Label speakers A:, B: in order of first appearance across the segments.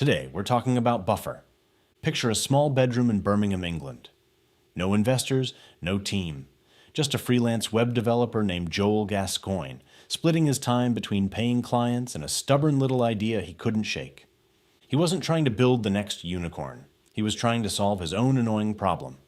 A: Today, we're talking about Buffer. Picture a small bedroom in Birmingham, England. No investors, no team. Just a freelance web developer named Joel Gascoigne, splitting his time between paying clients and a stubborn little idea he couldn't shake. He wasn't trying to build the next unicorn. He was trying to solve his own annoying problem.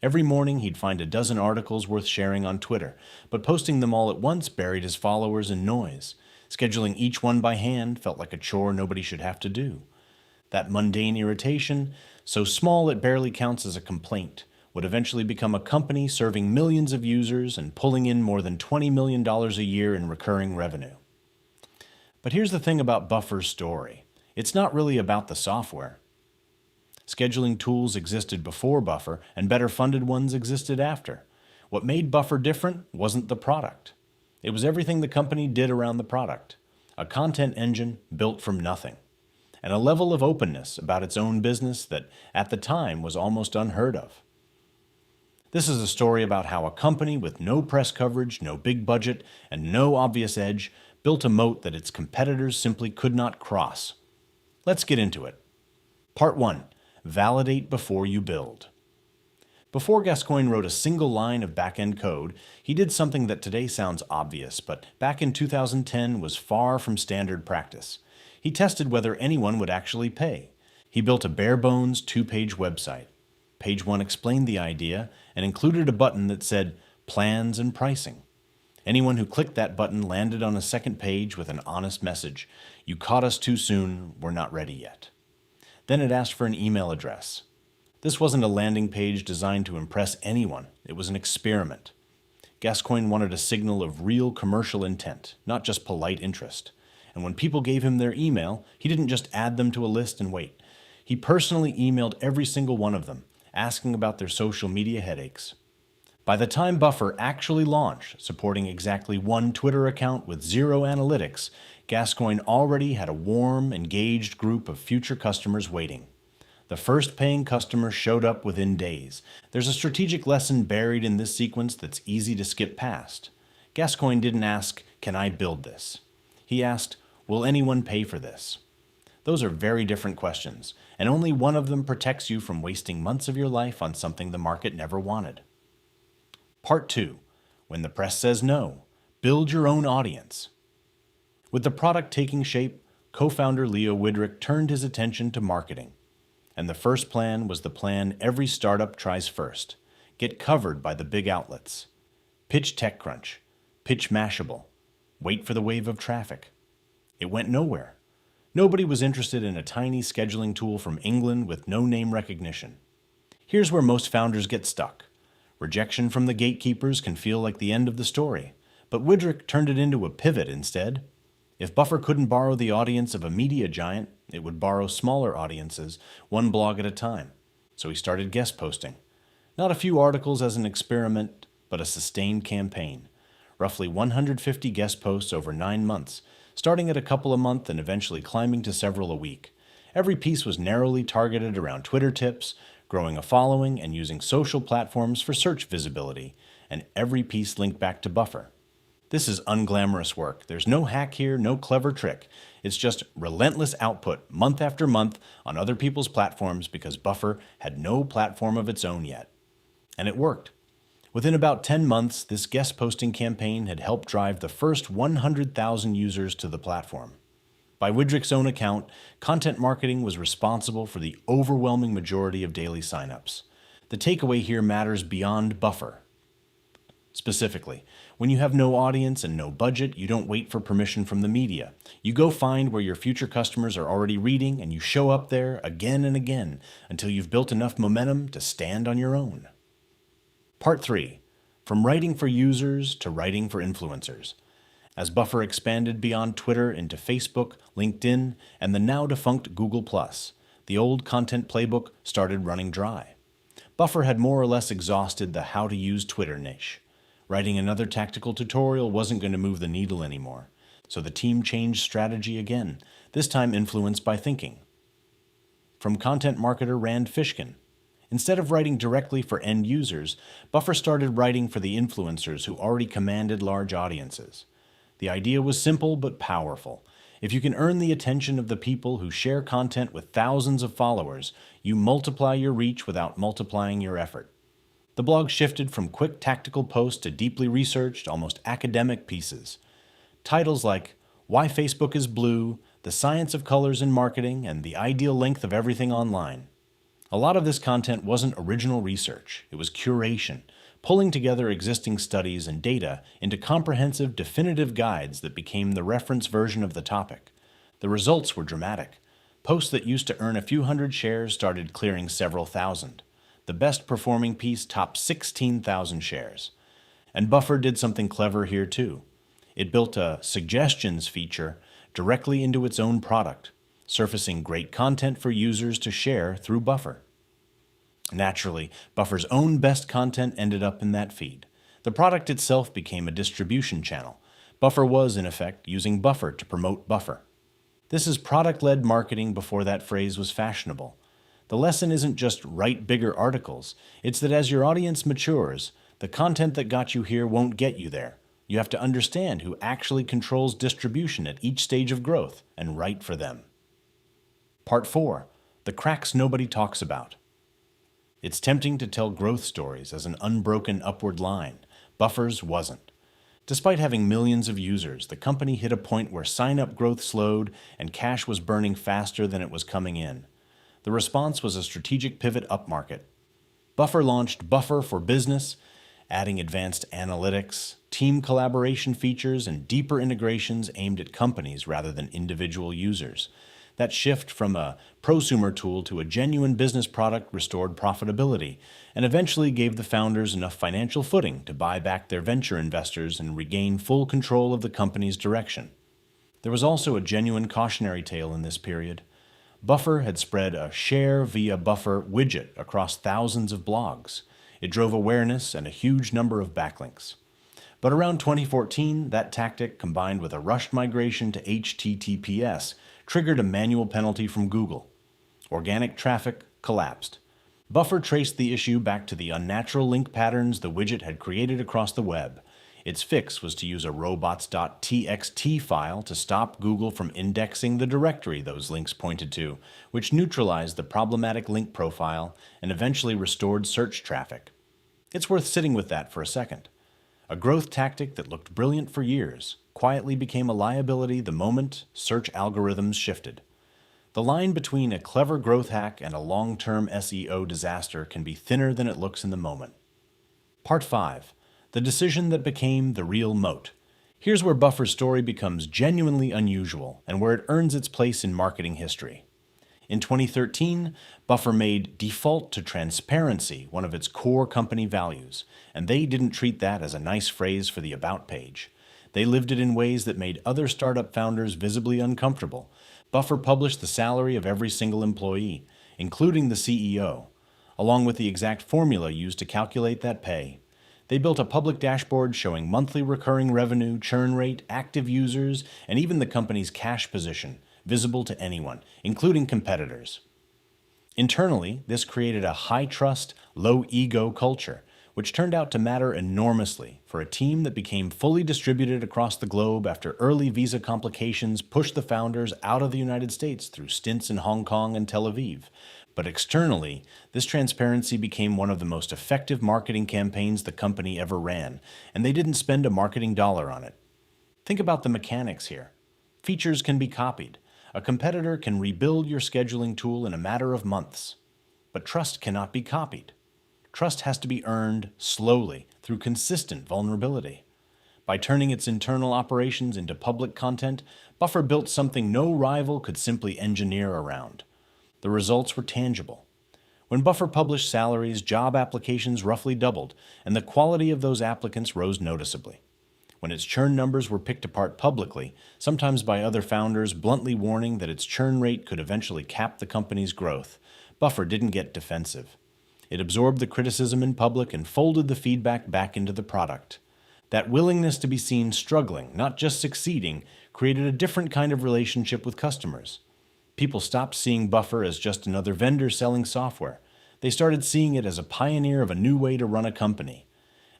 A: Every morning, he'd find a dozen articles worth sharing on Twitter, but posting them all at once buried his followers in noise. Scheduling each one by hand felt like a chore nobody should have to do. That mundane irritation, so small it barely counts as a complaint, would eventually become a company serving millions of users and pulling in more than $20 million a year in recurring revenue. But here's the thing about Buffer's story. It's not really about the software. Scheduling tools existed before Buffer, and better funded ones existed after. What made Buffer different wasn't the product. It was everything the company did around the product. A content engine built from nothing. And a level of openness about its own business that, at the time, was almost unheard of. This is a story about how a company with no press coverage, no big budget, and no obvious edge built a moat that its competitors simply could not cross. Let's get into it. Part 1. Validate before you build. Before Gascoigne wrote a single line of back-end code, he did something that today sounds obvious, but back in 2010 was far from standard practice. He tested whether anyone would actually pay. He built a bare-bones 2-page website. Page 1 explained the idea and included a button that said Plans and Pricing. Anyone who clicked that button landed on a second page with an honest message. You caught us too soon, we're not ready yet. Then it asked for an email address. This wasn't a landing page designed to impress anyone. It was an experiment. Gascoigne wanted a signal of real commercial intent, not just polite interest. And when people gave him their email, he didn't just add them to a list and wait. He personally emailed every single one of them, asking about their social media headaches. By the time Buffer actually launched, supporting exactly one Twitter account with zero analytics, Gascoigne already had a warm, engaged group of future customers waiting. The first paying customer showed up within days. There's a strategic lesson buried in this sequence that's easy to skip past. Gascoigne didn't ask, "Can I build this?" He asked, "Will anyone pay for this?" Those are very different questions, and only one of them protects you from wasting months of your life on something the market never wanted. Part 2. When the press says no, build your own audience. With the product taking shape, co-founder Leo Widrick turned his attention to marketing. And the first plan was the plan every startup tries first. Get covered by the big outlets. Pitch TechCrunch. Pitch Mashable. Wait for the wave of traffic. It went nowhere. Nobody was interested in a tiny scheduling tool from England with no name recognition. Here's where most founders get stuck. Rejection from the gatekeepers can feel like the end of the story, but Widrick turned it into a pivot instead. If Buffer couldn't borrow the audience of a media giant, it would borrow smaller audiences, one blog at a time. So he started guest posting. Not a few articles as an experiment, but a sustained campaign. Roughly 150 guest posts over 9 months, starting at a couple a month and eventually climbing to several a week. Every piece was narrowly targeted around Twitter tips, growing a following, and using social platforms for search visibility, and every piece linked back to Buffer. This is unglamorous work. There's no hack here, no clever trick. It's just relentless output, month after month, on other people's platforms because Buffer had no platform of its own yet. And it worked. Within about 10 months, this guest posting campaign had helped drive the first 100,000 users to the platform. By Widrick's own account, content marketing was responsible for the overwhelming majority of daily signups. The takeaway here matters beyond Buffer. Specifically, when you have no audience and no budget, you don't wait for permission from the media. You go find where your future customers are already reading, and you show up there again and again until you've built enough momentum to stand on your own. Part 3. From writing for users to writing for influencers. As Buffer expanded beyond Twitter into Facebook, LinkedIn, and the now-defunct Google+, the old content playbook started running dry. Buffer had more or less exhausted the how-to-use Twitter niche. Writing another tactical tutorial wasn't going to move the needle anymore, so the team changed strategy again, this time influenced by thinking. From content marketer Rand Fishkin. Instead of writing directly for end users, Buffer started writing for the influencers who already commanded large audiences. The idea was simple but powerful. If you can earn the attention of the people who share content with thousands of followers, you multiply your reach without multiplying your effort. The blog shifted from quick tactical posts to deeply researched, almost academic pieces. Titles like Why Facebook is Blue, The Science of Colors in Marketing, and The Ideal Length of Everything Online. A lot of this content wasn't original research, it was curation, pulling together existing studies and data into comprehensive, definitive guides that became the reference version of the topic. The results were dramatic. Posts that used to earn a few hundred shares started clearing several thousand. The best performing piece topped 16,000 shares. And Buffer did something clever here too. It built a suggestions feature directly into its own product, surfacing great content for users to share through Buffer. Naturally, Buffer's own best content ended up in that feed. The product itself became a distribution channel. Buffer was, in effect, using Buffer to promote Buffer. This is product-led marketing before that phrase was fashionable. The lesson isn't just write bigger articles, it's that as your audience matures, the content that got you here won't get you there. You have to understand who actually controls distribution at each stage of growth and write for them. Part 4. The cracks nobody talks about. It's tempting to tell growth stories as an unbroken upward line. Buffer's wasn't. Despite having millions of users, the company hit a point where sign-up growth slowed and cash was burning faster than it was coming in. The response was a strategic pivot upmarket. Buffer launched Buffer for Business, adding advanced analytics, team collaboration features, and deeper integrations aimed at companies rather than individual users. That shift from a prosumer tool to a genuine business product restored profitability and eventually gave the founders enough financial footing to buy back their venture investors and regain full control of the company's direction. There was also a genuine cautionary tale in this period. Buffer had spread a share via Buffer widget across thousands of blogs. It drove awareness and a huge number of backlinks. But around 2014, that tactic, combined with a rushed migration to HTTPS, triggered a manual penalty from Google. Organic traffic collapsed. Buffer traced the issue back to the unnatural link patterns the widget had created across the web. Its fix was to use a robots.txt file to stop Google from indexing the directory those links pointed to, which neutralized the problematic link profile and eventually restored search traffic. It's worth sitting with that for a second. A growth tactic that looked brilliant for years quietly became a liability the moment search algorithms shifted. The line between a clever growth hack and a long-term SEO disaster can be thinner than it looks in the moment. Part 5. The decision that became the real moat. Here's where Buffer's story becomes genuinely unusual and where it earns its place in marketing history. In 2013, Buffer made default to transparency one of its core company values, and they didn't treat that as a nice phrase for the About page. They lived it in ways that made other startup founders visibly uncomfortable. Buffer published the salary of every single employee, including the CEO, along with the exact formula used to calculate that pay. They built a public dashboard showing monthly recurring revenue, churn rate, active users, and even the company's cash position, visible to anyone, including competitors. Internally, this created a high-trust, low-ego culture, which turned out to matter enormously for a team that became fully distributed across the globe after early visa complications pushed the founders out of the United States through stints in Hong Kong and Tel Aviv. But externally, this transparency became one of the most effective marketing campaigns the company ever ran, and they didn't spend a marketing dollar on it. Think about the mechanics here. Features can be copied. A competitor can rebuild your scheduling tool in a matter of months. But trust cannot be copied. Trust has to be earned slowly through consistent vulnerability. By turning its internal operations into public content, Buffer built something no rival could simply engineer around. The results were tangible. When Buffer published salaries, job applications roughly doubled, and the quality of those applicants rose noticeably. When its churn numbers were picked apart publicly, sometimes by other founders bluntly warning that its churn rate could eventually cap the company's growth, Buffer didn't get defensive. It absorbed the criticism in public and folded the feedback back into the product. That willingness to be seen struggling, not just succeeding, created a different kind of relationship with customers. People stopped seeing Buffer as just another vendor selling software. They started seeing it as a pioneer of a new way to run a company.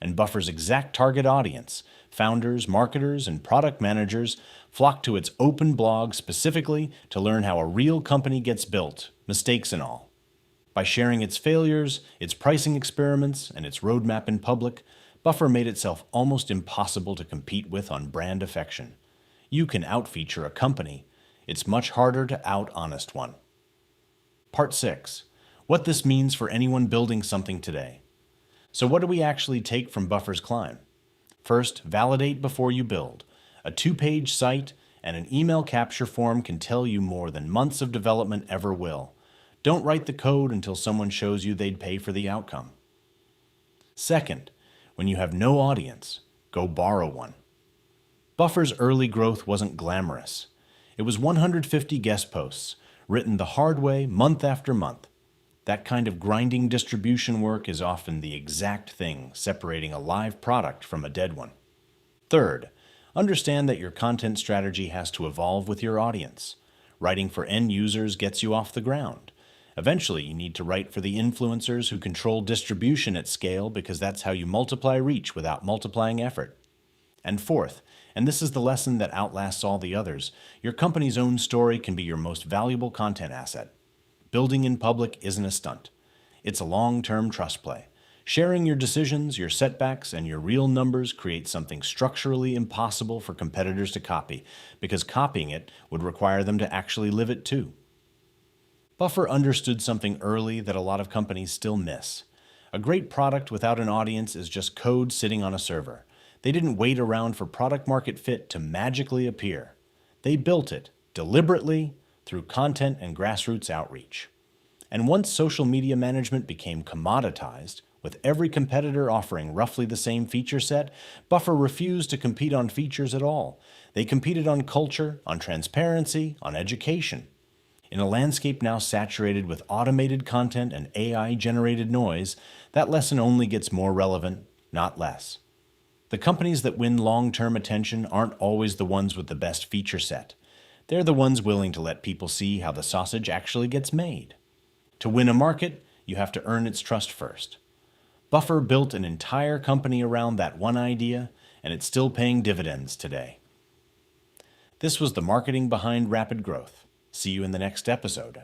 A: and Buffer's exact target audience, founders, marketers, and product managers, flock to its open blog specifically to learn how a real company gets built, mistakes and all. By sharing its failures, its pricing experiments, and its roadmap in public, Buffer made itself almost impossible to compete with on brand affection. You can outfeature a company. It's much harder to out-honest one. Part 6. What this means for anyone building something today. So what do we actually take from Buffer's climb? First, validate before you build. A 2-page site and an email capture form can tell you more than months of development ever will. Don't write the code until someone shows you they'd pay for the outcome. Second, when you have no audience, go borrow one. Buffer's early growth wasn't glamorous. It was 150 guest posts, written the hard way month after month. That kind of grinding distribution work is often the exact thing separating a live product from a dead one. Third, understand that your content strategy has to evolve with your audience. Writing for end users gets you off the ground. Eventually, you need to write for the influencers who control distribution at scale because that's how you multiply reach without multiplying effort. And fourth, and this is the lesson that outlasts all the others, your company's own story can be your most valuable content asset. Building in public isn't a stunt. It's a long-term trust play. Sharing your decisions, your setbacks, and your real numbers creates something structurally impossible for competitors to copy, because copying it would require them to actually live it too. Buffer understood something early that a lot of companies still miss. A great product without an audience is just code sitting on a server. They didn't wait around for product market fit to magically appear. They built it, deliberately, through content and grassroots outreach. And once social media management became commoditized, with every competitor offering roughly the same feature set, Buffer refused to compete on features at all. They competed on culture, on transparency, on education. In a landscape now saturated with automated content and AI-generated noise, that lesson only gets more relevant, not less. The companies that win long-term attention aren't always the ones with the best feature set. They're the ones willing to let people see how the sausage actually gets made. To win a market, you have to earn its trust first. Buffer built an entire company around that one idea, and it's still paying dividends today. This was the marketing behind rapid growth. See you in the next episode.